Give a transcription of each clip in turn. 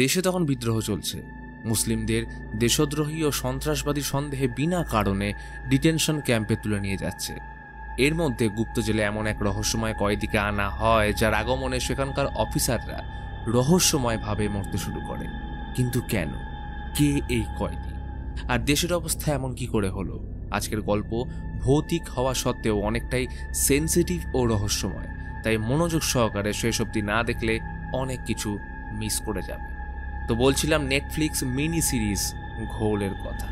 দেশে তখন বিদ্রোহ চলছে। মুসলিমদের দেশদ্রোহী ও সন্ত্রাসবাদী সন্দেহে বিনা কারণে ডিটেনশন ক্যাম্পে তুলে নিয়ে যাচ্ছে। এর মধ্যে গুপ্ত জেলে এমন এক রহস্যময় কয়েদিকে আনা হয়, যার আগমনে সেখানকার অফিসাররা রহস্যময়ভাবে মরতে শুরু করে। কিন্তু কেন? কে এই কয়েদি? আর দেশের অবস্থা এমন কি করে হলো? আজকের গল্প ভৌতিক হওয়া সত্ত্বেও অনেকটাই সেন্সিটিভ ও রহস্যময়, তাই মনোযোগ সহকারে শেষ অবধি না দেখলে অনেক কিছু মিস করে যাবে। তো বলছিলাম নেটফ্লিক্স মিনি সিরিজ ঘোলের কথা।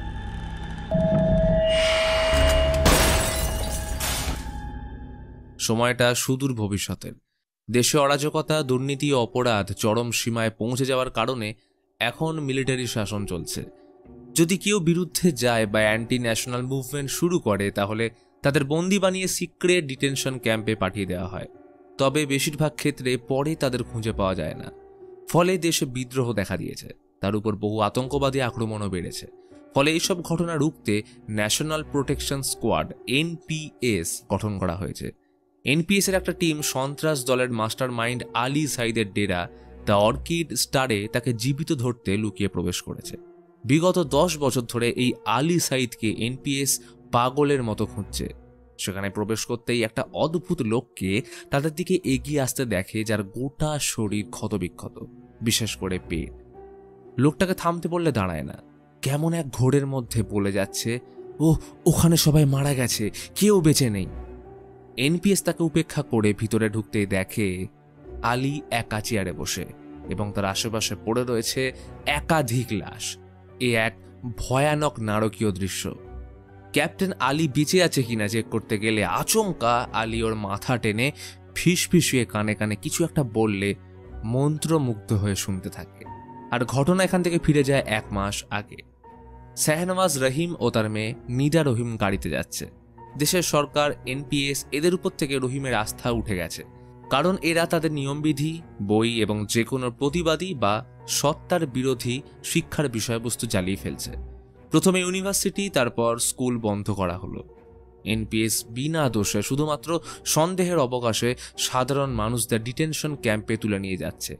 সময়টা সুদূর ভবিষ্যতের। দেশে অরাজকতা, দুর্নীতি ও অপরাধ চরম সীমায় পৌঁছে যাওয়ার কারণে এখন মিলিটারি শাসন চলছে। যদি কেউ বিরুদ্ধে যায় বা অ্যান্টি ন্যাশনাল মুভমেন্ট শুরু করে, তাহলে তাদের বন্দি বানিয়ে সিক্রেট ডিটেনশন ক্যাম্পে পাঠিয়ে দেওয়া হয়। তবে বেশিরভাগ ক্ষেত্রে পরে তাদের খুঁজে পাওয়া যায় না। ফলে দেশে বিদ্রোহ দেখা দিয়েছে। তার উপর বহু আতঙ্কবাদী আক্রমণও বেড়েছে। ফলে এইসব ঘটনা রুখতে ন্যাশনাল প্রোটেকশন স্কোয়াড এনপিএস গঠন করা হয়েছে। এনপিএস এর একটা টিম সন্ত্রাস দলের মাস্টার মাইন্ড আলী সাইদের ডেরা দ্য অর্কিড স্টারে তাকে জীবিত ধরতে লুকিয়ে প্রবেশ করেছে। বিগত 10 বছর ধরে এই আলী সাইদকে এনপিএস পাগলের মতো খুঁজছে। সেখানে প্রবেশ করতেই একটা অদ্ভুত লোককে তাদের দিকে এগিয়ে আসতে দেখে, যার গোটা শরীর ক্ষতবিক্ষত, বিশেষ করে পেট। লোকটাকে থামতে বললে দাঁড়ায় না, কেমন এক ঘোরের মধ্যে বলে যাচ্ছে, ওখানে সবাই মারা গেছে, কেউ বেঁচে নেই। এনপিএস তাকে উপেক্ষা করে ভিতরে ঢুকতেই দেখে আলী একা চেয়ারে বসে এবং তার আশেপাশে পড়ে রয়েছে একাধিক লাশ। এ এক ভয়ানক নারকীয় দৃশ্য। ক্যাপ্টেন আলী বেঁচে আছে কিনা চেক করতে গেলে আচমকা আলী ওর মাথা টেনে ফিসফিসিয়ে কানে কানে কিছু একটা বললে মন্ত্রমুগ্ধ হয়ে শুনতে থাকে। আর ঘটনা এখান থেকে ফিরে যায় 1 মাস আগে। শাহনওয়াজ রহিম ও তার মেয়ে নিদা রহিম গাড়িতে যাচ্ছে। দেশের সরকার, এনপিএস এদের উপর থেকে রহিমের আস্থা উঠে গেছে, কারণ এরা তাদের নিয়মবিধি, বই এবং যে কোনো প্রতিবাদী বা সত্তার বিরোধী শিক্ষার বিষয়বস্তু জ্বালিয়ে ফেলছে। প্রথমে ইউনিভার্সিটি, তারপর স্কুল বন্ধ করা হলো। এনপিএস বিনা দোষে, শুধুমাত্র সন্দেহের অবকাশে সাধারণ মানুষদের ডিটেনশন ক্যাম্পে তুলে নিয়ে যাচ্ছে,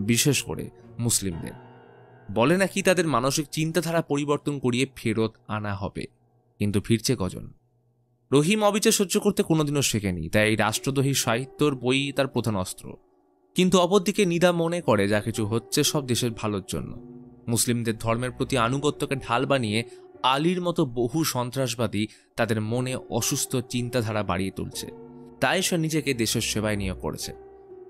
বিশেষ করে মুসলিমদের। বলে নাকি তাদের মানসিক চিন্তাধারা পরিবর্তন করিয়ে ফেরত আনা হবে। কিন্তু ফিরছে কজন? রহিম অবিচার সহ্য করতে কোনোদিনও শেখেনি, তাই এই রাষ্ট্রদ্রোহী সাহিত্যর বই তার প্রধান অস্ত্র। কিন্তু অপরদিকে নিদা মনে করে যা কিছু হচ্ছে সব দেশের ভালোর জন্য। মুসলিমদের ধর্মের প্রতি আনুগত্যকে ঢাল বানিয়ে আলীর মতো বহু সন্ত্রাসবাদী তাদের মনে অসুস্থ চিন্তাধারা বাড়িয়ে তুলছে। তাই সে নিজেকে দেশের সেবায় নিয়োগ করেছে।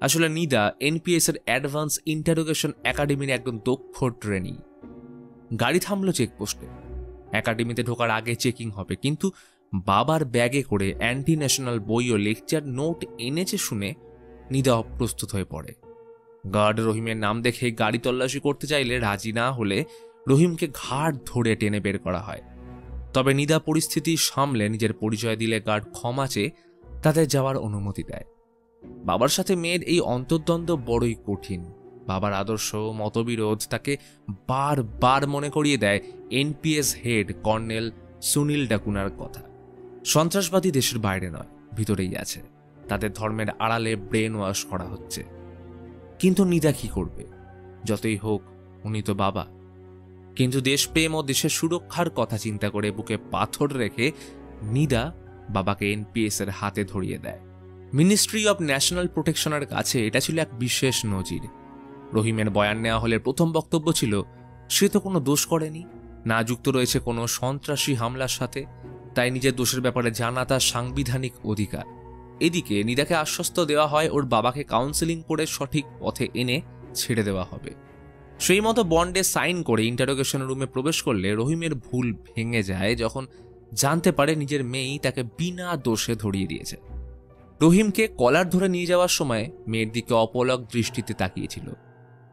আসলে নিদা এনপিএস এর অ্যাডভান্স ইন্টারোগেশন একাডেমির একদম দক্ষ ট্রেনি। গাড়ি থামলো চেকপোস্টে। একাডেমিতে ঢোকার আগে চেকিং হবে, কিন্তু বাবার ব্যাগে করে অ্যান্টি ন্যাশনাল বই ও লেকচার নোট এনেছে শুনে নিদা অপ্রস্তুত হয়ে পড়ে। গার্ড রহিমের নাম দেখে গাড়ি তল্লাশি করতে চাইলে রাজি না হলে রহিমকে ঘাড় ধরে টেনে বের করা হয়। তবে নিদা পরিস্থিতি সামলে নিজের পরিচয় দিলে গার্ড ক্ষমা চেয়ে তাদের যাওয়ার অনুমতি দেয়। বাবার সাথে মেয়ের এই অন্তর্দ্বন্দ্ব বড়ই কঠিন। বাবার আদর্শ, মতবিরোধ তাকে বারবার মনে করিয়ে দেয় এনপিএস হেড কর্নেল সুনীল ডাকুনার কথা। সন্ত্রাসবাদী দেশের বাইরে নয়, ভিতরেই আছে। তাদের ধর্মের আড়ালে ব্রেন ওয়াশ করা হচ্ছে। কিন্তু নিদা কি করবে? যতই হোক উনি তো বাবা। কিন্তু দেশপ্রেম ও দেশের সুরক্ষার কথা চিন্তা করে বুকে পাথর রেখে নিদা বাবাকে এনপিএস এর হাতে ধরিয়ে দেয়। মিনিস্ট্রি অব ন্যাশনাল প্রোটেকশনের কাছে এটা ছিল এক বিশেষ নজির। রহিমের বয়ান নেওয়া হলে প্রথম বক্তব্য ছিল, সে তো কোনো দোষ করেনি, না যুক্ত রয়েছে কোনো সন্ত্রাসী হামলার সাথে, তাই নিজের দোষের ব্যাপারে জানা তার সাংবিধানিক অধিকার। এদিকে নিদাকে আশ্বস্ত দেওয়া হয় ওর বাবাকে কাউন্সেলিং করে সঠিক পথে এনে ছেড়ে দেওয়া হবে। সেই মতো বন্ডে সাইন করে ইন্টারোগেশন রুমে প্রবেশ করলে রহিমের ভুল ভেঙে যায় যখন জানতে পারে নিজের মেয়েই তাকে বিনা দোষে ধরিয়ে দিয়েছে। রহিমকে কলার ধরে নিয়ে যাওয়ার সময় মেয়ের দিকে অপলক দৃষ্টিতে তাকিয়েছিল।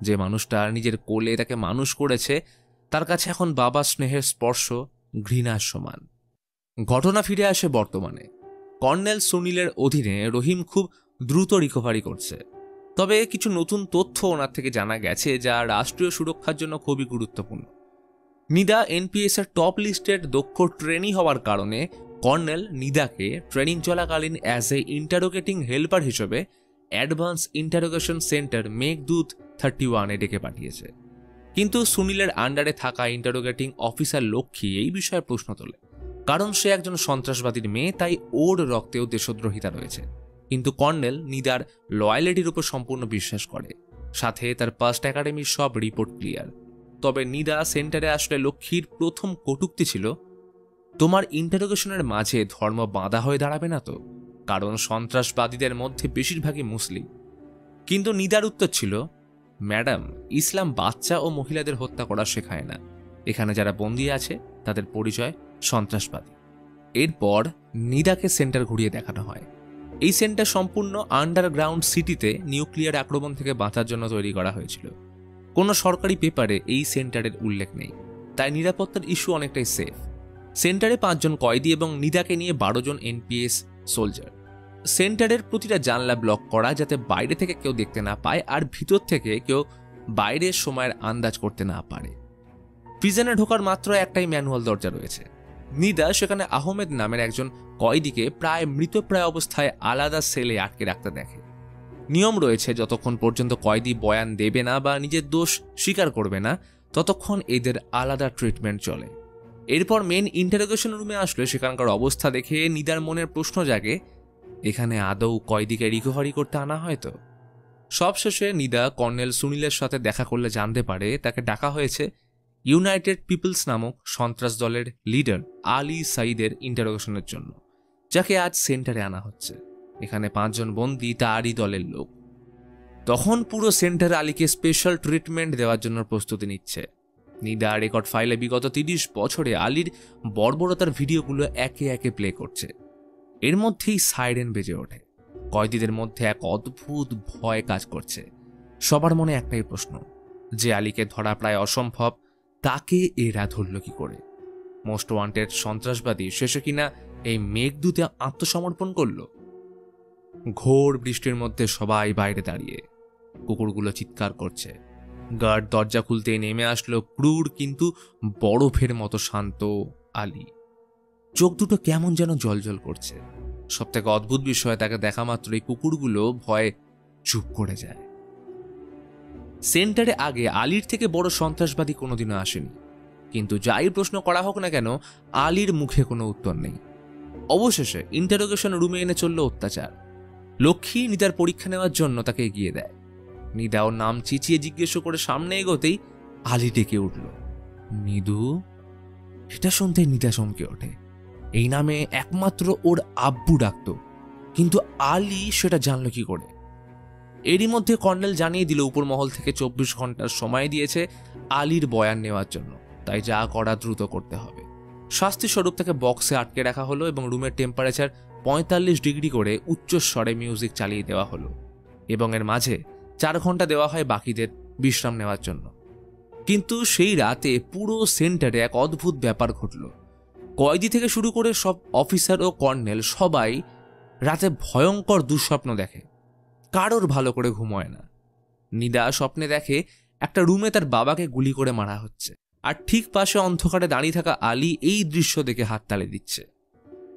যে মানুষটা নিজের কোলে তাকে মানুষ করেছে, তার কাছে এখন বাবা স্নেহের স্পর্শ ঘৃণার সমান। ঘটনা ফিরে আসে বর্তমানে। কর্নেল সুনীলের অধীনে রহিম খুব দ্রুত রিকভারি করছে। তবে কিছু নতুন তথ্য ওনার থেকে জানা গেছে যা রাষ্ট্রীয় সুরক্ষার জন্য খুবই গুরুত্বপূর্ণ। নিদা এনপিএস এর টপ লিস্টেড দক্ষ ট্রেনি হওয়ার কারণে কর্নেল নিদাকে ট্রেনিং চলাকালীন অ্যাজ এ ইন্টারোগেটিং হেল্পার হিসেবে অ্যাডভান্স ইন্টারোগেশন সেন্টার মেঘদূত 31 ডেকে পাঠিয়েছে। কিন্তু সুনীলের আন্ডারে থাকা ইন্টারোগেটিং অফিসার লক্ষ্মী এই বিষয়ে প্রশ্ন তোলে, কারণ সে একজন সন্ত্রাসবাদীর মেয়ে, তাই ওর রক্তেও দেশদ্রোহিতা রয়েছে। কিন্তু কর্নেল নিদার লয়ালিটির উপর সম্পূর্ণ বিশ্বাস করে, সাথে তার পাস্ট একাডেমির সব রিপোর্ট ক্লিয়ার। তবে নিদা সেন্টারে আসলে লক্ষ্মীর প্রথম কটূক্তি ছিল, তোমার ইন্টারোগেশনের মাঝে ধর্ম বাঁধা হয়ে দাঁড়াবে না তো, কারণ সন্ত্রাসবাদীদের মধ্যে বেশিরভাগই মুসলিম। কিন্তু নিদার উত্তর ছিল, ম্যাডাম, ইসলাম বাচ্চা ও মহিলাদের হত্যা করা শেখায় না। এখানে যারা বন্দী আছে তাদের পরিচয় সন্ত্রাসবাদী। এরপর নিদাকে সেন্টার ঘুরিয়ে দেখানো হয়। এই সেন্টার সম্পূর্ণ আন্ডারগ্রাউন্ড সিটিতে নিউক্লিয়ার আক্রমণ থেকে বাঁচার জন্য তৈরি করা হয়েছিল। কোনো সরকারি পেপারে এই সেন্টারের উল্লেখ নেই, তাই নিরাপত্তার ইস্যু অনেকটাই সেফ। সেন্টারে 5 জন কয়েদি এবং নিদাকে নিয়ে 12 জন এনপিএস সোলজার। সেন্টারের প্রতিটা জানলা ব্লক করা, যাতে বাইরে থেকে কেউ দেখতে না পায় আর ভিতর থেকে কেউ বাইরের সময়ের আন্দাজ করতে না পারে। প্রিজনে ঢোকার মাত্র একটাই ম্যানুয়াল দরজা রয়েছে। নিদা সেখানে আহমেদ নামের একজন কয়েদিকে প্রায় মৃতপ্রায় অবস্থায় আলাদা সেলে আটকে রাখতে দেখে। নিয়ম রয়েছে, যতক্ষণ পর্যন্ত কয়েদি বয়ান দেবে না বা নিজের দোষ স্বীকার করবে না, ততক্ষণ এদের আলাদা ট্রিটমেন্ট চলে। এরপর মেন ইন্টারোগেশন রুমে আসলে সেখানকার অবস্থা দেখে নিদার মনের প্রশ্ন জাগে, এখানে আদৌ কয়েদিকে রিকভারি করতে আনা হয় তো? সবশেষে নিদা কর্নেল সুনীলের সাথে দেখা করলে জানতে পারে তাকে ডাকা হয়েছে ইউনাইটেড পিপলস নামক সন্ত্রাস দলের লিডার আলী সাইদের ইন্টারোগেশনের জন্য, যাকে আজ সেন্টারে আনা হচ্ছে। এখানে 5 জন বন্দী তারই দলের লোক। তখন পুরো সেন্টার আলীকে স্পেশাল ট্রিটমেন্ট দেওয়ার জন্য প্রস্তুতি নিচ্ছে। নিদা রেকর্ড ফাইলে বিগত 30 বছরে আলীর বর্বরতার ভিডিওগুলো একে একে প্লে করছে। এর মধ্যেই সাইরেন বেজে ওঠে। কয়েদিদের মধ্যে এক অদ্ভুত ভয় কাজ করছে। সবার মনে একটাই প্রশ্ন, যে আলীকে ধরা প্রায় অসম্ভব, তাকে এরা ধরল কি করে? মোস্ট ওয়ান্টেড সন্ত্রাসবাদী শেষে কিনা এই মেঘদূতে আত্মসমর্পণ করল। ঘোর বৃষ্টির মধ্যে সবাই বাইরে দাঁড়িয়ে, কুকুরগুলো চিৎকার করছে। গার্ড দরজা খুলতে নেমে আসলো ক্রূর কিন্তু বরফের মতো শান্ত আলী। চোখ দুটো কেমন যেন জলজল করছে। সবথেকে অদ্ভুত বিষয়, তাকে দেখা মাত্রই কুকুরগুলো ভয়ে চুপ করে যায়। সেন্টারে আগে আলীর থেকে বড় সন্ত্রাসবাদী কোনোদিনও আসেনি, কিন্তু যাই প্রশ্ন করা হোক না কেন, আলীর মুখে কোনো উত্তর নেই। অবশেষে ইন্টারোগেশন রুমে এনে চলল অত্যাচার। লক্ষ্মী নিদার পরীক্ষা নেওয়ার জন্য তাকে এগিয়ে দেয়। নিদা ওর নাম চিচিয়ে জিজ্ঞেস করে সামনে এগোতেই আলী ডেকে উঠল, নিদু। এটা শুনতে নিদা চমকে ওঠে। এই নামে একমাত্র ওর আব্বু ডাকত, কিন্তু আলী সেটা জানল কি করে? এরই মধ্যে কর্নেল জানিয়ে দিল উপর মহল থেকে 24 ঘন্টার সময় দিয়েছে আলীর বয়ান নেওয়ার জন্য, তাই যা করা দ্রুত করতে হবে। শাস্তি স্বরূপ তাকে বক্সে আটকে রাখা হলো এবং রুমের টেম্পারেচার 45 ডিগ্রি করে উচ্চস্বরে মিউজিক চালিয়ে দেওয়া হলো, এবং এর মাঝে 4 ঘন্টা দেওয়া হয় বাকিদের বিশ্রাম নেওয়ার জন্য। কিন্তু সেই রাতে পুরো সেন্টারে এক অদ্ভুত ব্যাপার ঘটল। কয়েদি থেকে শুরু করে সব অফিসার ও কর্নেল সবাই রাতে ভয়ঙ্কর দুঃস্বপ্ন দেখে। কারোর ভালো করে ঘুম হয় না। নিদা স্বপ্নে দেখে একটা রুমে তার বাবাকে গুলি করে মারা হচ্ছে, আর ঠিক পাশে অন্ধকারে দাঁড়িয়ে থাকা আলী এই দৃশ্য দেখে হাততালি দিচ্ছে।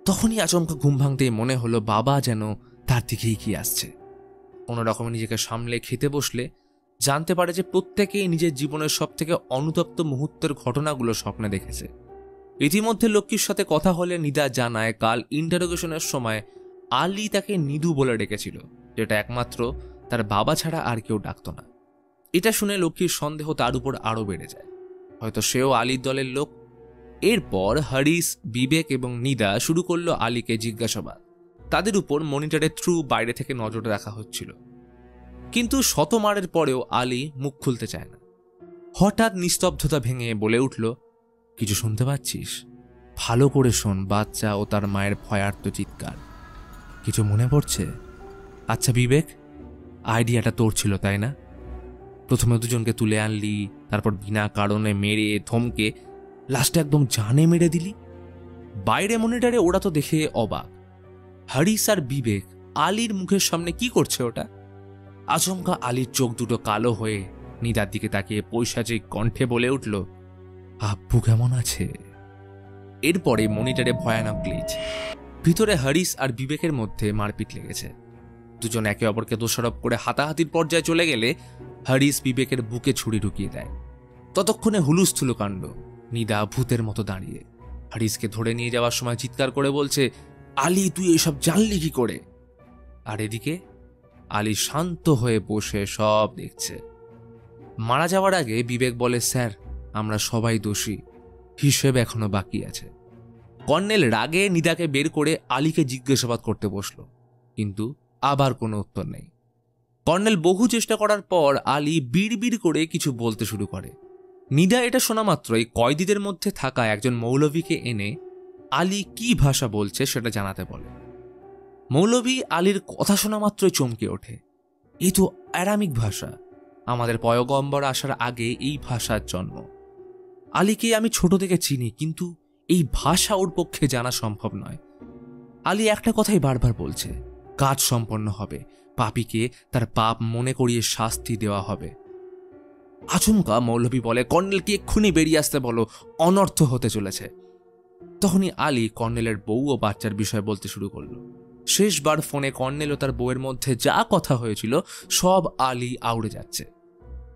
তখনই আচমকা ঘুম ভাঙতেই মনে হলো বাবা যেন তার দিকেই কি আসছে। কোনো রকমে নিজেকে সামলে খেতে বসলে জানতে পারে যে প্রত্যেকেই নিজের জীবনের সব থেকে অনুতপ্ত মুহূর্তের ঘটনাগুলো স্বপ্নে দেখেছে। ইতিমধ্যে লক্ষ্মীর সাথে কথা হলে নিদা জানায় কাল ইন্টারোগেশনের সময় আলী তাকে নিদু বলে ডেকেছিল, যেটা একমাত্র তার বাবা ছাড়া আর কেউ ডাকত না। এটা শুনে লক্ষ্মীর সন্দেহ তার উপর আরো বেড়ে যায়, হয়তো সেও আলীর দলের লোক। এরপর হরিশ, বিবেক এবং নিদা শুরু করলো আলীকে জিজ্ঞাসাবাদ। তাদের উপর মনিটরের থ্রু বাইরে থেকে নজর রাখা হচ্ছিল, কিন্তু শতমারের পরেও আলী মুখ খুলতে চায় না। হঠাৎ নিস্তব্ধতা ভেঙে বলে উঠল, কিছু শুনতে পাচ্ছিস? ভালো করে শোন, বাচ্চা ও তার মায়ের ভয়ার্ত চিৎকার। কিছু মনে পড়ছে? আচ্ছা বিবেক, আইডিয়াটা তোর ছিল তাই না? প্রথমে দুজনকে তুলে আনলি, তারপর বিনা কারণে মেরে ধমকে লাস্টে একদম জানে মেরে দিলি। বাইরে মনিটরে ওরা তো দেখে অবাক। হরিশ আর বিবেক আলীর মুখের সামনে কি করছে ওটা? আচমকা আলীর চোখ দুটো কালো হয়ে নিদার দিকে তাকিয়ে পৈশাচিক কণ্ঠে বলে উঠল, আব্বু কেমন আছে? এরপরে মনিটরে ভয়ানক গ্লিচ। ভিতরে হরিশ আর বিবেকের মধ্যে মারপিট লেগেছে। দুজন একে অপরকে দোষারোপ করে হাতাহাতির পর্যায়ে চলে গেলে হরিশ বিবেকের বুকে ছুরি ঢুকিয়ে দেয়। ততক্ষণে হুলুস্থুলু কাণ্ড। নিদা ভূতের মতো দাঁড়িয়ে হারিসকে ধরে নিয়ে যাওয়ার সময় চিৎকার করে বলছে, আলী তুই এসব জানলি কি করে? আর এদিকে আলী শান্ত হয়ে বসে সব দেখছে। মারা যাওয়ার আগে বিবেক বলে, স্যার আমরা সবাই দোষী, হিসেব এখনো বাকি আছে। কর্নেল রাগে নিদাকে বের করে আলীকে জিজ্ঞাসাবাদ করতে বসলো, কিন্তু আবার কোনো উত্তর নেই। কর্নেল বহু চেষ্টা করার পর আলী বিড়বিড় করে কিছু বলতে শুরু করে। নিদা এটা শোনা মাত্রই কয়েদিদের মধ্যে থাকা একজন মৌলভীকে এনে আলী কি ভাষা বলছে সেটা জানাতে বলে। মৌলভী আলীর কথা শোনা মাত্রই চমকে ওঠে, এ তো অ্যারামিক ভাষা, আমাদের পয়গম্বর আসার আগে এই ভাষার জন্ম। আলীকে আমি ছোট থেকে চিনি, কিন্তু এই ভাষা ওর পক্ষে জানা সম্ভব নয়। আলী একটা কথাই বারবার বলছে, কাজ সম্পন্ন হবে, পাপীকে তার পাপ মনে করিয়ে শাস্তি দেওয়া হবে। আচমকা মৌলভী বলে, কর্নেলকে এক্ষুনি বেরিয়ে আসতে বলো, অনর্থ হতে চলেছে। তখনই আলী কর্নেলের বউ ও বাচ্চার বিষয় বলতে শুরু করলো। শেষবার ফোনে কর্নেল ও তার বউয়ের মধ্যে যা কথা হয়েছিল সব আলী আউড়ে যাচ্ছে।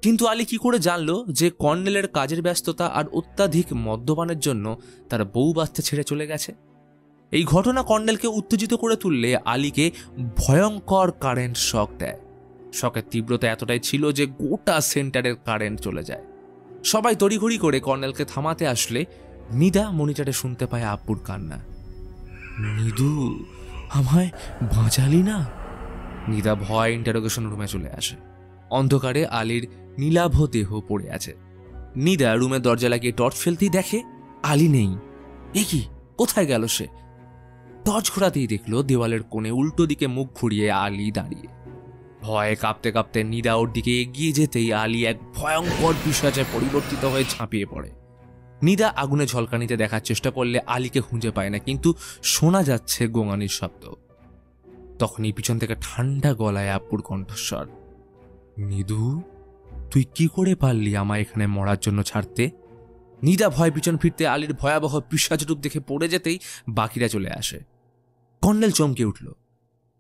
কিন্তু আলী কি করে জানলো যে কর্নেলের কাজের ব্যস্ততা আর অত্যাধিক মদ্যপানের জন্য তার বউ বাচ্চা ছেড়ে চলে গেছে? এই ঘটনা কর্নেলকে উত্তেজিত করে তুললে আলীকে ভয়ঙ্কর কারেন্ট শক দেয়। শকের তীব্রতা এতটাই ছিল যে গোটা সেন্টারের কারেন্ট চলে যায়। সবাই তড়িঘড়ি করে কর্নেলকে থামাতে আসলে নিদা মনিটরে শুনতে পায় আব্বুর কান্না, নিদু আমায় বাঁচালি না? নিদা ভয় ইন্টারোগেশন রুমে চলে আসে। অন্ধকারে আলীর নীলাভ দেহ পড়ে আছে। নিদা রুমের দরজা লাগিয়ে টর্চ ফেলতেই দেখে আলী নেই। এ কি, কোথায় গেল সে? টর্চ ঘোরাতেই দেখলো দেওয়ালের কোণে উল্টো দিকে মুখ ঘুরিয়ে আলী দাঁড়িয়ে। ভয়ে কাঁপতে কাঁপতে নিদা ওর দিকে এগিয়ে যেতেই আলী এক ভয়ঙ্কর পিশাচে পরিবর্তিত হয়ে ঝাঁপিয়ে পড়ে। নিদা আগুনে ঝলকানিতে দেখার চেষ্টা করলে আলীকে খুঁজে পায় না, কিন্তু শোনা যাচ্ছে গোঙানির শব্দ। তখনই পিছন থেকে ঠান্ডা গলায় আব্বুর কণ্ঠস্বর, নিদু তুই কি করে পারলি আমায় এখানে মরার জন্য ছাড়তে? নিদা ভয় পিছন ফিরতে আলীর ভয়াবহ পিশাচ রূপ দেখে পড়ে যেতেই বাকিরা চলে আসে। কর্নেল চমকে উঠল।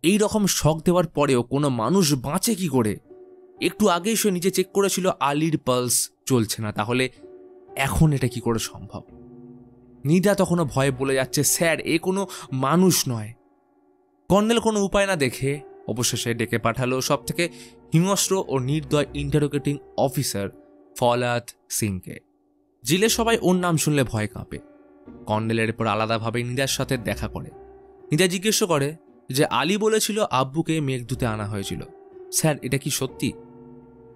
এই রকম শক দেওয়ার পরেও কোনো মানুষ বাঁচে কি করে? একটু আগেই সে নিজে চেক করেছিল আলীর পালস চলছে না, তাহলে এখন এটা কি করে সম্ভব? নিদা তখনও ভয়ে বলে যাচ্ছে, স্যার এ কোনো মানুষ নয়। কর্নেল কোনো উপায় না দেখে অবশেষে ডেকে পাঠালো সব থেকে হিংস্র ও নির্দয় ইন্টারোগেটিং অফিসার ফলাদ সিংকে। জিলে সবাই ওর নাম শুনলে ভয় কাঁপে। কর্নেলের পর আলাদাভাবে নিদার সাথে দেখা করে। নিদা জিজ্ঞেস করে যে আলী বলেছিল আব্বুকে মেঘদূতে আনা হয়েছিল, স্যার এটা কি সত্যি?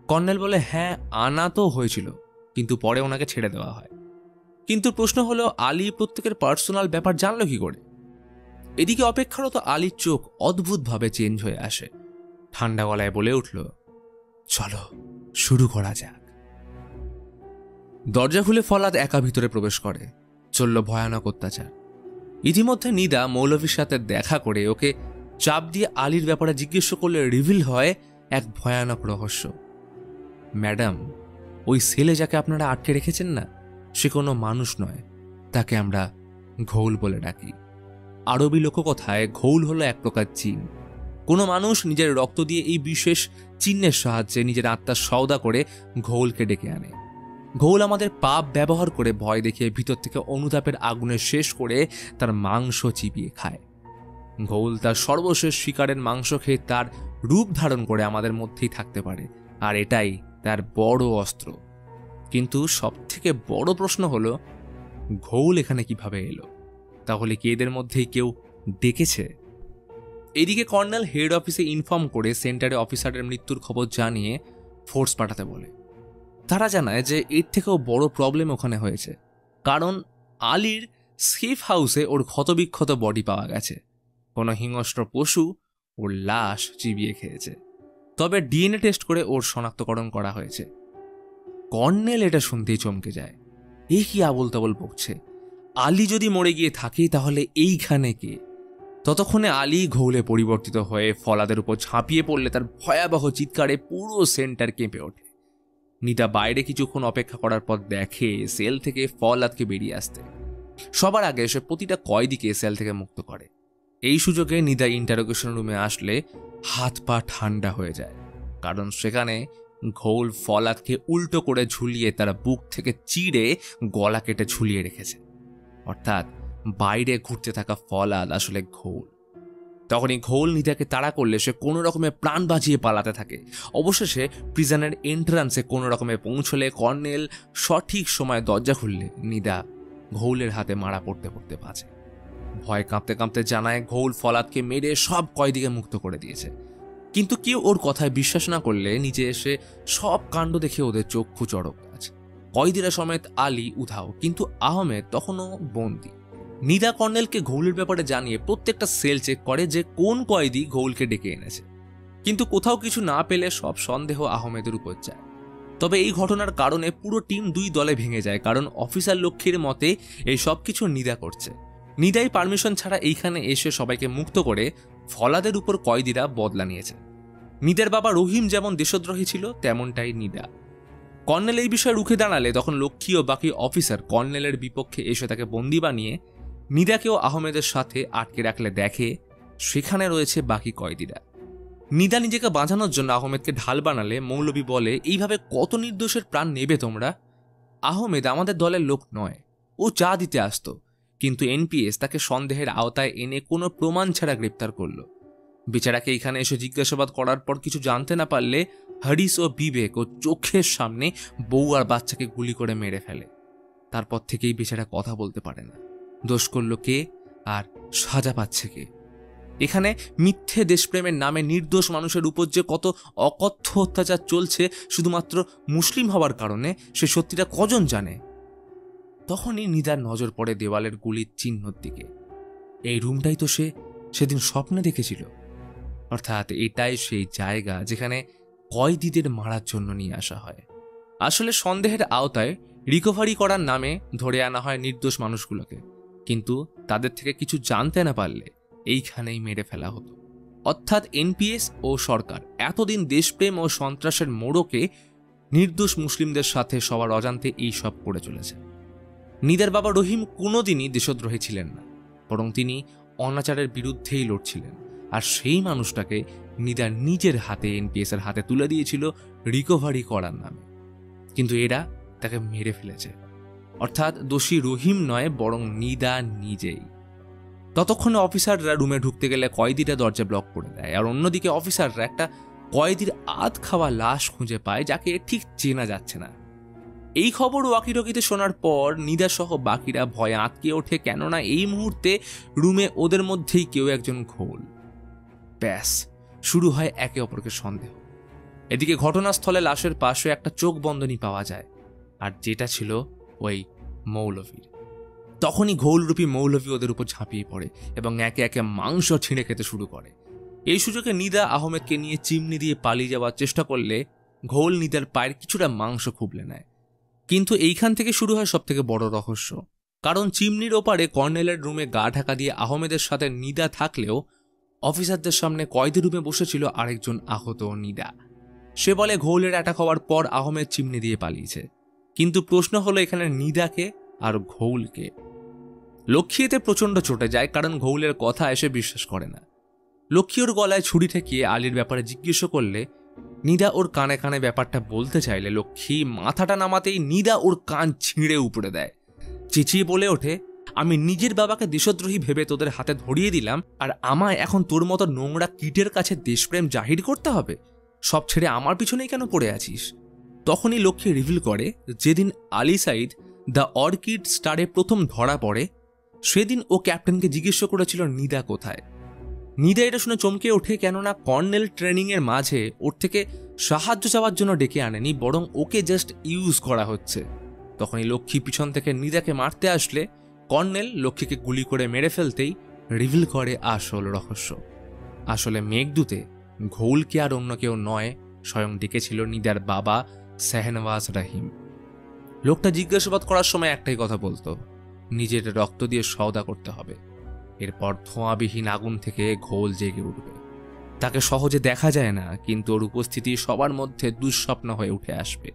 কর্নেল বলে, হ্যাঁ আনা তো হয়েছিল, কিন্তু পরে ওনাকে ছেড়ে দেওয়া হয়। কিন্তু প্রশ্ন হলো আলী প্রত্যেকের পার্সোনাল ব্যাপার জানলো কি করে? এদিকে অপেক্ষারত আলীর চোখ অদ্ভুতভাবে চেঞ্জ হয়ে আসে। ঠান্ডা গলায় বলে উঠল, চলো শুরু করা যাক। দরজা খুলে ফলাদ একা ভিতরে প্রবেশ করে। চলল ভয়ানক অত্যাচার। ইতিমধ্যে নিদা মৌলভীর সাথে দেখা করে ওকে চাপ দিয়ে আলীর ব্যাপারে জিজ্ঞেস করলে রিভিল হয় এক ভয়ানক রহস্য। ম্যাডাম, ওই ছেলে যাকে আপনারা আটকে রেখেছেন না, সে কোনো মানুষ নয়, তাকে আমরা ঘৌল বলে ডাকি। আরবি লোককথায় ঘৌল হলো এক প্রকার জিন। কোনো মানুষ নিজের রক্ত দিয়ে এই বিশেষ চিহ্নের সাহায্যে নিজের আত্মার সওদা করে ঘৌলকে ডেকে আনে। ঘৌল আমাদের পাপ ব্যবহার করে ভয় দেখিয়ে ভিতর থেকে অনুতাপের আগুনে শেষ করে তার মাংস চিবিয়ে খায়। ঘৌল তার সর্বশেষ শিকারের মাংস খেয়ে তার রূপ ধারণ করে আমাদের মধ্যেই থাকতে পারে, আর এটাই তার বড় অস্ত্র। কিন্তু সবথেকে বড় প্রশ্ন হলো, ঘৌল এখানে কিভাবে এলো? তাহলে কি এদের মধ্যেই কেউ ডেকেছে? এদিকে কর্নেল হেড অফিসে ইনফর্ম করে সেন্টারে অফিসারের মৃত্যুর খবর জানিয়ে ফোর্স পাঠাতে বলে। তারা জানায় যে এর থেকেও বড় প্রবলেম ওখানে হয়েছে, কারণ আলীর সেফ হাউসে ওর ক্ষতবিক্ষত বডি পাওয়া গেছে। কোনো হিংস্র পশু ওর লাশ চিবিয়ে খেয়েছে, তবে ডিএনএ টেস্ট করে ওর শনাক্তকরণ করা হয়েছে। কর্নেল এটা শুনতেই চমকে যায়। এই কি আবল তাবল বকছে? আলী যদি মরে গিয়ে থাকে তাহলে এইখানে কে? ততক্ষণে আলী ঘৌলে পরিবর্তিত হয়ে ফলাদের উপর ঝাঁপিয়ে পড়লে তার ভয়াবহ চিৎকারে পুরো সেন্টার কেঁপে ওঠে। নিদা বাইরে কিছুক্ষণ অপেক্ষা করার পর দেখে সেল থেকে ফলাদকে বেরিয়ে আসতে। সবার আগে সে প্রতিটা কয়েদিকে সেল থেকে মুক্ত করে। এই সুযোগে নিদা ইন্টারোগেশন রুমে আসলে হাত পা ঠান্ডা হয়ে যায়, কারণ সেখানে ঘোল ফলাদকে উল্টো করে ঝুলিয়ে তার বুক থেকে চিড়ে গলা কেটে ঝুলিয়ে রেখেছে। অর্থাৎ বাইরে ঘুরতে থাকা ফলাদ আসলে ঘোল। তখনই ঘোল নিদাকে তাড়া করলে সে কোনো রকমে প্রাণ বাঁচিয়ে পালাতে থাকে। অবশেষে প্রিজনের এন্ট্রান্সে কোনো রকমে পৌঁছলে কর্নেল সঠিক সময় দরজা খুললে নিদা ঘোলের হাতে মারা পড়তে পড়তে বাঁচে। ভয় কাঁপতে কাঁপতে জানায় ঘোল ফলাদকে মেরে সব কয়েদিকে মুক্ত করে দিয়েছে। কিন্তু কেউ ওর কথায় বিশ্বাস না করলে নিচে এসে সব কাণ্ড দেখে ওদের চক্ষু চড়ক গাছ। কয়েদিরা সমেত আলী উধাও, কিন্তু আহমেদ তখনও বন্দী। নিদা কর্নেলকে ঘোলের ব্যাপারে জানিয়ে প্রত্যেকটা সেল চেক করে যে কোন কয়েদি ঘোলকে ডেকে এনেছে, কিন্তু কোথাও কিছু না পেলে সব সন্দেহ আহমেদের উপর যায়। তবে এই ঘটনার কারণে পুরো টিম দুই দলে ভেঙে যায়, কারণ অফিসার লক্ষ্মীর মতে এই সব কিছু নিদা করছে। নিদাই পারমিশন ছাড়া এইখানে এসে সবাইকে মুক্ত করে ফলাদের উপর কয়েদিরা বদলা নিয়েছে। নিদার বাবা রহিম যেমন দেশদ্রোহী ছিল তেমনটাই নিদা। কর্নেল এই বিষয়ে রুখে দাঁড়ালে তখন লক্ষ্মী ও বাকি অফিসার কর্নেলের বিপক্ষে এসে তাকে বন্দি বানিয়ে নিদাকেও আহমেদের সাথে আটকে রাখলে দেখে সেখানে রয়েছে বাকি কয়েদিরা। নিদা নিজেকে বাঁচানোর জন্য আহমেদকে ঢাল বানালে মৌলভী বলে, এইভাবে কত নির্দোষের প্রাণ নেবে তোমরা? আহমেদ আমাদের দলের লোক নয়, ও চা দিতে আসতো, কিন্তু এনপিএস তাকে সন্দেহের আওতায় এনে কোনো প্রমাণ ছাড়া গ্রেপ্তার করলো। বেচারাকে এখানে এসে জিজ্ঞাসাবাদ করার পর কিছু জানতে না পারলে হরিশ ও বিবেক ও চোখের সামনে বউ আর বাচ্চাকে গুলি করে মেরে ফেলে। তারপর থেকেই বেচারা কথা বলতে পারে না। দোষ করল কে আর সাজা পাচ্ছে কে? এখানে মিথ্যে দেশপ্রেমের নামে নির্দোষ মানুষের উপর যে কত অকথ্য অত্যাচার চলছে শুধুমাত্র মুসলিম হওয়ার কারণে, সে সত্যিটা কজন জানে? তখনই নিদার নজর পড়ে দেওয়ালের গুলির চিহ্নর দিকে। এই রুমটাই তো সে সেদিন স্বপ্নে দেখেছিল। অর্থাৎ এটাই সেই জায়গা যেখানে কয়েদিদের মারার জন্য নিয়ে আসা হয়। আসলে সন্দেহের আওতায় রিকভারি করার নামে ধরে আনা হয় নির্দোষ মানুষগুলোকে, কিন্তু তাদের থেকে কিছু জানতে না পারলে এইখানেই মেরে ফেলা হতো। অর্থাৎ এনপিএস ও সরকার এতদিন দেশপ্রেম ও সন্ত্রাসের মোড়কে নির্দোষ মুসলিমদের সাথে সবার অজান্তে এই সব করে চলেছে। নিদার বাবা রহিম কোনোদিনই দেশদ্রোহী ছিলেন না, বরং তিনি অনাচারের বিরুদ্ধেই লড়ছিলেন। আর সেই মানুষটাকে নিদা নিজের হাতে এনপিএস এর হাতে তুলে দিয়েছিল রিকভারি করার নামে, কিন্তু এরা তাকে মেরে ফেলেছে। অর্থাৎ দোষী রহিম নয়, বরং নিদা নিজেই। ততক্ষণে অফিসাররা রুমে ঢুকতে গেলে কয়েদিরা দরজা ব্লক করে দেয়, আর অন্যদিকে অফিসাররা একটা কয়েদির আধ খাওয়া লাশ খুঁজে পায় যাকে ঠিক চেনা যাচ্ছে না। এই খবর ওয়াকিটকিতে শোনার পর নিদা সহ বাকিরা ভয়ে আঁতকে ওঠে, কেননা এই মুহূর্তে রুমে ওদের মধ্যেই কেউ একজন ঘোল। ব্যাস, শুরু হয় একে অপরকে সন্দেহ। এদিকে ঘটনাস্থলে লাশের পাশে একটা চোখ বন্ধনী পাওয়া যায়, আর যেটা ছিল ওই মৌলভীর। তখনই ঘোলরূপী মৌলভী ওদের উপর ঝাঁপিয়ে পড়ে এবং একে একে মাংস ছিঁড়ে খেতে শুরু করে। এই সুযোগে নিদা আহমেদকে নিয়ে চিমনি দিয়ে পালিয়ে যাওয়ার চেষ্টা করলে ঘোল নিদার পায়ের কিছুটা মাংস খুবলে নেয়। কিন্তু এইখান থেকে শুরু হয় সব থেকে বড় রহস্য, কারণ চিমনির ওপারে কর্নেলের রুমে গা ঢাকা দিয়ে আহমেদের সাথে নিদা থাকলেও অফিসারদের সামনে কয়েদি রুমে বসেছিল আরেকজন আহত নিদা। সে বলে ঘোলের অ্যাটাক হওয়ার পর আহমেদ চিমনি দিয়ে পালিয়েছে, কিন্তু প্রশ্ন হলো এখানে নিদাকে আর ঘোলকে। লক্ষ্মী এতে প্রচণ্ড চটে যায়, কারণ ঘোলের কথা এসে বিশ্বাস করে না। লক্ষ্মী ওর গলায় ছুরি ঠেকিয়ে আলীর ব্যাপারে জিজ্ঞেস করলে নিদা ওর কানে কানে ব্যাপারটা বলতে চাইলে লক্ষ্মী মাথাটা নামাতেই নিদা ওর কান ছিঁড়ে উপড়ে দেয়। চেঁচিয়ে বলে ওঠে, আমি নিজের বাবাকে দেশদ্রোহী ভেবে তোদের হাতে ধরিয়ে দিলাম, আর আমায় এখন তোর মতো নোংরা কিটের কাছে দেশপ্রেম জাহির করতে হবে? সব ছেড়ে আমার পিছনেই কেন পড়ে আছিস? তখনই লক্ষ্মী রিভিল করে, যেদিন আলী সাইদ দ্য অর্কিড স্টারে প্রথম ধরা পড়ে সেদিন ও ক্যাপ্টেনকে জিজ্ঞেস করেছিল নিদা কোথায়। নিদা এটা শুনে চমকে ওঠে, কেননা কর্নেল ট্রেনিংয়ের মাঝে ওর থেকে সাহায্য চাওয়ার জন্য ডেকে আনেনি, বরং ওকে জাস্ট ইউজ করা হচ্ছে। তখনই লক্ষ্মী পিছন থেকে নিদাকে মারতে আসলে কর্নেল লক্ষ্মীকে গুলি করে মেরে ফেলতেই রিভিল করে আসল রহস্য। আসলে মেঘদূতে ঘোলকে আর অন্য কেউ নয়, স্বয়ং ডেকেছিল নিদার বাবা শাহনওয়াজ রহিম। লোকটা জিজ্ঞাসাবাদ করার সময় একটাই কথা বলতো, নিজের রক্ত দিয়ে সওদা করতে হবে। এরপর ধোঁয়াবিহীন আগুন থেকে ঘোল জেগে উঠবে। তাকে সহজে দেখা যায় না, কিন্তু ওর উপস্থিতি সবার মধ্যে দুঃস্বপ্ন হয়ে উঠে আসবে।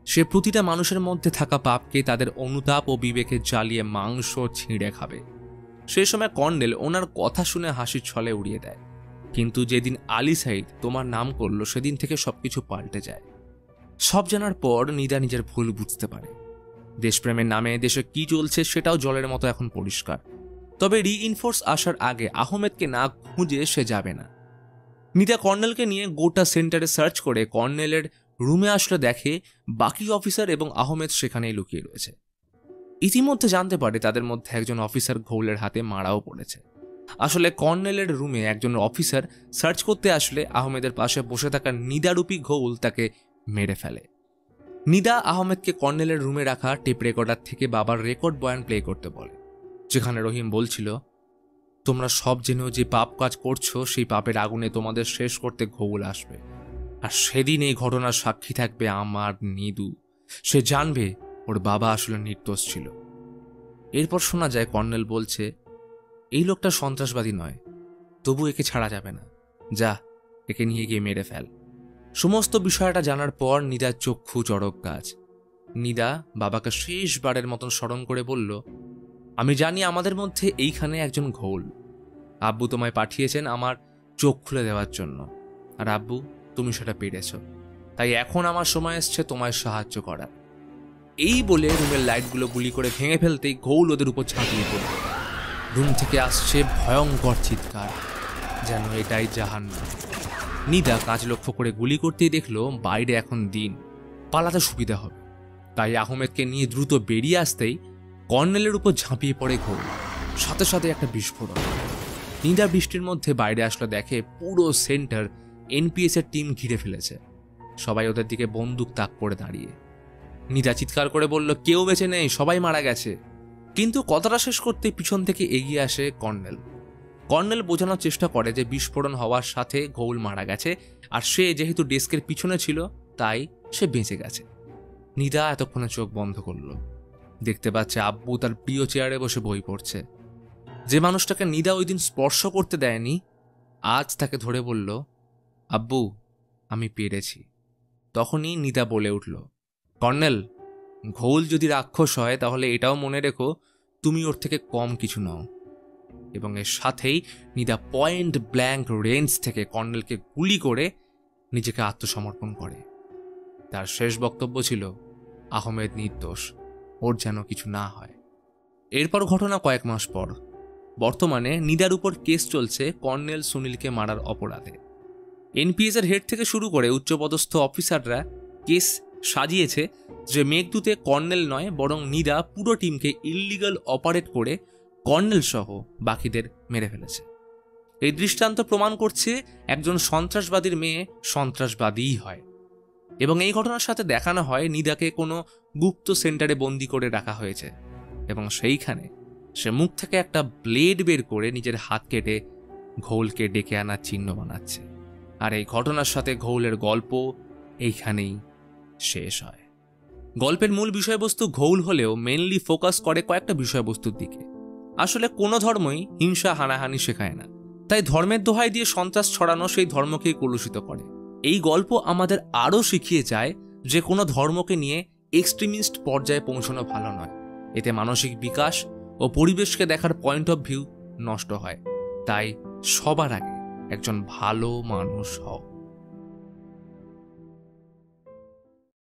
সে প্রতিটা মানুষের মধ্যে থাকা পাপকে তাদের অনুতাপ ও বিবেকে জ্বালিয়ে মাংস ছিঁড়ে খাবে। সেই সময় কর্নেল ওনার কথা শুনে হাসির ছলে উড়িয়ে দেয়, কিন্তু যেদিন আলী সাইদ তোমার নাম করলো সেদিন থেকে সবকিছু পাল্টে যায়। সব জানার পর নিদা নিজের ভুল বুঝতে পারে। দেশপ্রেমের নামে দেশে কি চলছে সেটাও জলের মতো এখন পরিষ্কার। তবে রিইনফোর্স আসার আগে আহমেদকে না খুঁজে সে যাবে না। নিদা কর্নেলকে নিয়ে গোটা সেন্টারে সার্চ করে কর্নেলের রুমে আসলে দেখে বাকি অফিসার এবং আহমেদ সেখানেই লুকিয়ে রয়েছে। ইতিমধ্যে জানতে পারে তাদের মধ্যে একজন অফিসার ঘৌলের হাতে মারাও পড়েছে। আসলে কর্নেলের রুমে একজন অফিসার সার্চ করতে আসলে আহমেদের পাশে বসে থাকা নিদারূপী ঘৌল তাকে মেরে ফেলে। নিদা আহমেদকে কর্নেলের রুমে রাখা টেপ রেকর্ডার থেকে বাবার রেকর্ড বয়ান প্লে করতে বলে, যেখানে রহিম বলছিল, তোমরা সব জেনেও যে পাপ কাজ করছো সেই পাপের আগুনে তোমাদের শেষ করতে ঘৌল আসবে। আর সেদিন এই ঘটনার সাক্ষী থাকবে আমার নিদু। সে জানবে ওর বাবা আসলে নির্দোষ ছিল। এরপর শোনা যায় কর্নেল বলছে, এই লোকটা সন্ত্রাসবাদী নয়, তবু একে ছাড়া যাবে না, যা একে নিয়ে গিয়ে মেরে ফেল। সমস্ত বিষয়টা জানার পর নিদার চক্ষু চড়ক গাছ। নিদা বাবাকে শেষবারের মতন স্মরণ করে বলল, আমি জানি আমাদের মধ্যে এইখানে একজন ঘৌল। আব্বু তোমায় পাঠিয়েছেন আমার চোখ খুলে দেওয়ার জন্য, আর আব্বু তুমি সেটা পেরেছ, তাই এখন আমার সময় এসছে তোমায় সাহায্য করার। এই বলে রুমের লাইটগুলো গুলি করে ভেঙে ফেলতেই ঘৌল ওদের উপর ঝাঁপিয়ে পড়ল। রুম থেকে আসছে ভয়ঙ্কর চিৎকার, যেন এটাই জাহান্নাম। নিদা কাজ লক্ষ্য করে গুলি করতেই দেখলো বাইরে এখন দিন, পালাতে সুবিধা হবে। তাই আহমেদকে নিয়ে দ্রুত বেরিয়ে আসতেই কর্নেলের উপর ঝাঁপিয়ে পড়ে ঘৌল, সাথে সাথে একটা বিস্ফোরণ। নিদা বৃষ্টির মধ্যে বাইরে আসলে দেখে পুরো সেন্টার এনপিএস এর টিম ঘিরে ফেলেছে। সবাই ওদের দিকে বন্দুক তাক করে দাঁড়িয়ে। নিদা চিৎকার করে বলল, কেউ বেঁচে নেই, সবাই মারা গেছে। কিন্তু কথাটা শেষ করতে পিছন থেকে এগিয়ে আসে কর্নেল। কর্নেল বোঝানোর চেষ্টা করে যে বিস্ফোরণ হওয়ার সাথে ঘৌল মারা গেছে, আর সে যেহেতু ডেস্কের পিছনে ছিল তাই সে বেঁচে গেছে। নিদা এতক্ষণে চোখ বন্ধ করল। দেখতে পাচ্ছে আব্বু তার প্রিয় চেয়ারে বসে বই পড়ছে। যে মানুষটাকে নিদা ওই দিন স্পর্শ করতে দেয়নি আজ তাকে ধরে বলল, আব্বু আমি পেরেছি। তখনই নিদা বলে উঠল, কর্নেল, ঘৌল যদি রাক্ষস হয় তাহলে এটাও মনে রেখো তুমি ওর থেকে কম কিছু নও। এবং এর সাথেই নিদা পয়েন্ট ব্ল্যাঙ্ক রেঞ্জ থেকে কর্নেলকে গুলি করে নিজেকে আত্মসমর্পণ করে। তার শেষ বক্তব্য ছিল, আহমেদ নির্দোষ, ওর যেন কিছু না হয়। এরপর ঘটনা কয়েক মাস পর। বর্তমানে নিদার উপর কেস চলছে কর্নেল সুনীলকে মারার অপরাধে। এনপিএস এর হেড থেকে শুরু করে উচ্চপদস্থ অফিসাররা কেস সাজিয়েছে যে মেঘদূতে কর্নেল নয় বরং নিদা পুরো টিমকে ইল্লিগাল অপারেট করে কর্নেল সহ বাকিদের মেরে ফেলেছে। এই দৃষ্টান্ত প্রমাণ করছে একজন সন্ত্রাসবাদীর মেয়ে সন্ত্রাসবাদীই হয়। এবং এই ঘটনার সাথে দেখানো হয় নিদাকে কোনো গুপ্ত সেন্টারে বন্দি করে রাখা হয়েছে এবং সেইখানে সে মুখ থেকে একটা ব্লেড বের করে নিজের হাত কেটে ঘৌলকে ডেকে আনার চিহ্ন বানাচ্ছে। আর এই ঘটনার সাথে ঘৌলের গল্প এইখানেই শেষ হয়। গল্পের মূল বিষয়বস্তু ঘৌল হলেও মেনলি ফোকাস করে কয়েকটা বিষয়বস্তুর দিকে। আসলে কোনো ধর্মই হিংসা হানাহানি শেখায় না, তাই ধর্মের দোহাই দিয়ে সন্ত্রাস ছড়ানো সেই ধর্মকেই কলুষিত করে। এই গল্প আমাদের আরও শিখিয়ে যায় যে কোনো ধর্মকে নিয়ে এক্সট্রিমিস্ট পর্যায়ে পৌঁছানো ভালো নয়। এতে মানসিক বিকাশ ও পরিবেশকে দেখার পয়েন্ট অফ ভিউ নষ্ট হয়। তাই সবার আগে একজন ভালো মানুষ হও।